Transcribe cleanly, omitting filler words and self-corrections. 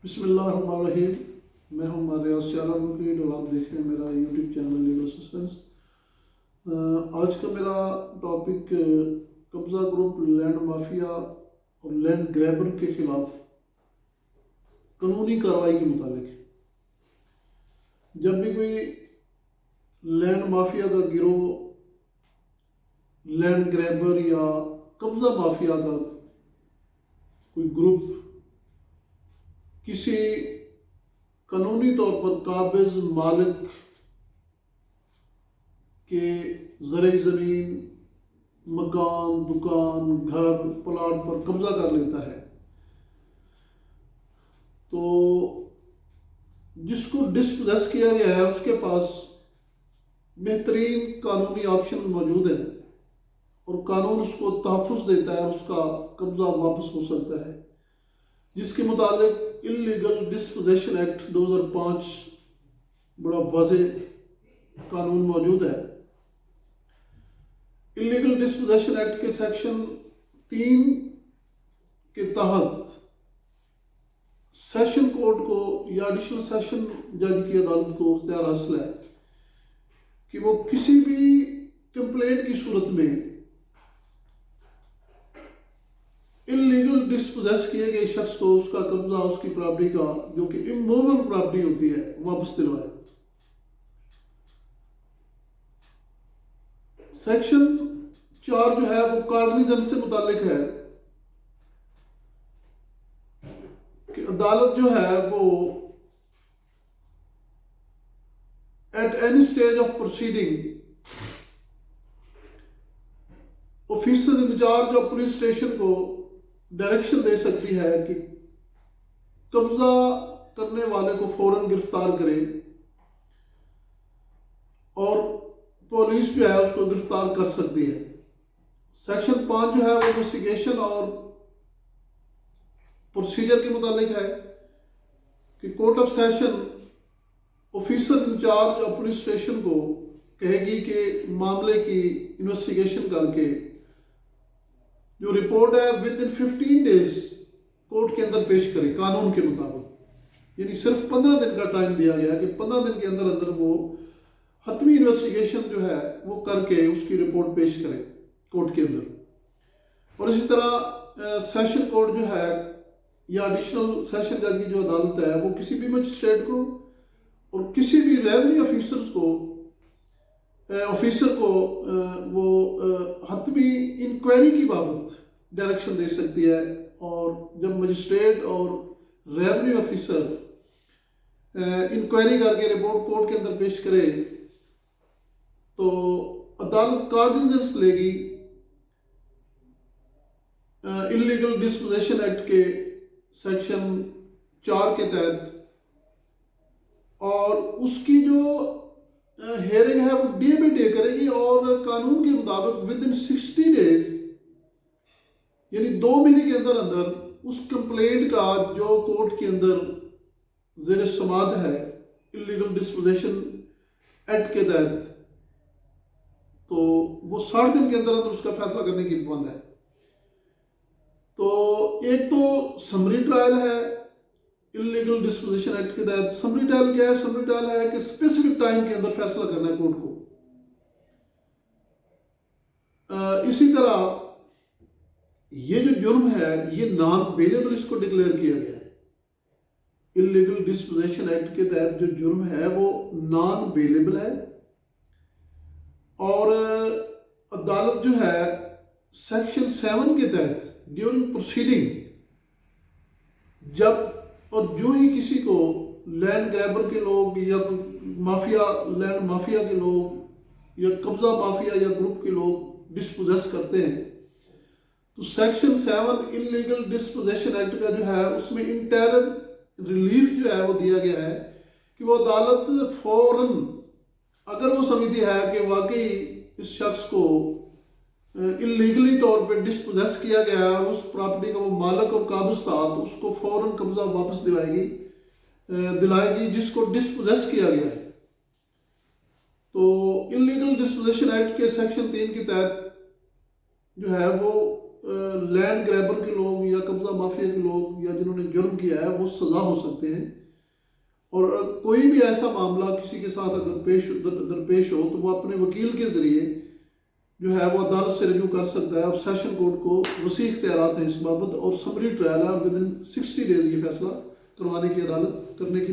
बिस्मिल्लाहिर्रहमानिर्रहीम। मैं हूं मारिया सियारा मुकीद और आप देख रहे हैं मेरा यूट्यूब चैनल लीगल असिस्टेंस। आज का मेरा टॉपिक कब्ज़ा ग्रुप, लैंड माफिया और लैंड ग्रैबर के खिलाफ कानूनी कार्रवाई के मुतालिक है। जब भी कोई लैंड माफिया का गिरोह, लैंड ग्रैबर या कब्ज़ा माफिया का कोई ग्रुप किसी कानूनी तौर पर काबिज मालिक के ज़रे ज़मीन, मकान, दुकान, घर, प्लाट पर कब्जा कर लेता है तो जिसको डिस्पोजेस किया गया है उसके पास बेहतरीन कानूनी ऑप्शन मौजूद है और कानून उसको तहफ़्फ़ुज़ देता है, उसका कब्जा वापस हो सकता है, जिसके मुताबिक इल्लीगल डिस्पोजेशन एक्ट 2005 बड़ा वाज़े कानून मौजूद है। इल्लीगल डिस्पोजेशन एक्ट के सेक्शन 3 के तहत सेशन कोर्ट को या एडिशनल सेशन जज की अदालत को इख्तियार हासिल है कि वो किसी भी कंप्लेंट की सूरत में इल्लीगल डिस्पोजेस किए गए शख्स को उसका कब्जा, उसकी प्रॉपर्टी का जो कि इमूवेबल प्रॉपर्टी होती है, वापस दिलवाए। सेक्शन 4 जो है वो कॉग्निजेंस से मुतालिक है कि अदालत जो है वो at any stage of proceeding officer in charge of police station को डायरेक्शन दे सकती है कि कब्जा करने वाले को फौरन गिरफ्तार करे और पुलिस जो है उसको गिरफ्तार कर सकती है। सेक्शन 5 जो है वो इन्वेस्टिगेशन और प्रोसीजर के मुतालिक है कि court of session officer in charge of police station को कहेगी कि मामले की इन्वेस्टिगेशन करके जो रिपोर्ट है विद इन 15 डेज कोर्ट के अंदर पेश करे कानून के मुताबिक। यानी सिर्फ 15 दिन का टाइम दिया गया कि 15 दिन के अंदर अंदर वो हतमी इन्वेस्टिगेशन जो है वो करके उसकी रिपोर्ट पेश करे कोर्ट के अंदर। और इसी तरह सेशन कोर्ट जो है या एडिशनल सेशन जज की जो अदालत है वो किसी भी मजिस्ट्रेट को और किसी भी रेवेन्यू ऑफिसर को वो हतमी इंक्वायरी की बाबत डायरेक्शन दे सकती है। और जब मजिस्ट्रेट और रेवेन्यू ऑफिसर इंक्वायरी करके रिपोर्ट कोर्ट के अंदर पेश करे तो अदालत कॉग्निजेंस लेगी इल्लीगल डिस्पोजेशन एक्ट के सेक्शन 4 के तहत और उसकी जो हेयरिंग है वो डे बाई डे करेगी और कानून के मुताबिक विद इन 60 डेज यानी 2 महीने के अंदर अंदर उस कंप्लेंट का जो कोर्ट के अंदर ज़ेर समाद है इल्लीगल डिस्पोजेशन एक्ट के तहत तो वो 60 दिन के अंदर अंदर उसका फैसला करने की पाबंद है। तो एक तो समरी ट्रायल है इल्लीगल डिस्पोजेशन एक्ट के तहत। समरी ट्रायल क्या है? समरी ट्रायल है कि स्पेसिफिक टाइम के अंदर फैसला करना है कोर्ट को। इसी तरह ये जो जुर्म है ये नॉन बेलेबल इसको डिक्लेयर किया गया है। इल्लीगल डिस्पोजेशन एक्ट के तहत जो जुर्म है वो नॉन बेलेबल है और अदालत जो है सेक्शन 7 के तहत ड्यूरिंग प्रोसीडिंग जब और जो ही किसी को लैंड ग्रैबर के लोग या माफिया, लैंड माफिया के लोग या कब्जा माफिया या ग्रुप के लोग डिस्पोजेस करते हैं तो सेक्शन 7 इल्लीगल डिस्पोजेशन एक्ट का जो है उसमें इंटरम रिलीफ जो है वो दिया गया है कि वो अदालत फौरन अगर वो समझती है कि वाकई इस शख्स को इलीगली तौर पे डिस्पोजेस किया गया है, उस प्रॉपर्टी का वो मालिक और काबिज था तो उसको फौरन कब्जा वापस दिलाएगी जिसको डिस्पोजेस किया गया है। तो इलीगल डिस्पोजेशन एक्ट के सेक्शन 3 के तहत जो है वो लैंड ग्रैबर के लोग या कब्जा माफिया के लोग या जिन्होंने जुर्म किया है वो सज़ा हो सकते हैं। और कोई भी ऐसा मामला किसी के साथ अगर दरपेश हो तो वो अपने वकील के ज़रिए जो है वो अदालत से रिव्यू कर सकता है, और सेशन कोर्ट को वसी इख्तियारात हैं इस बाबत, और समरी ट्रायल है, विद इन 60 डेज ये फैसला करवाने की अदालत करने की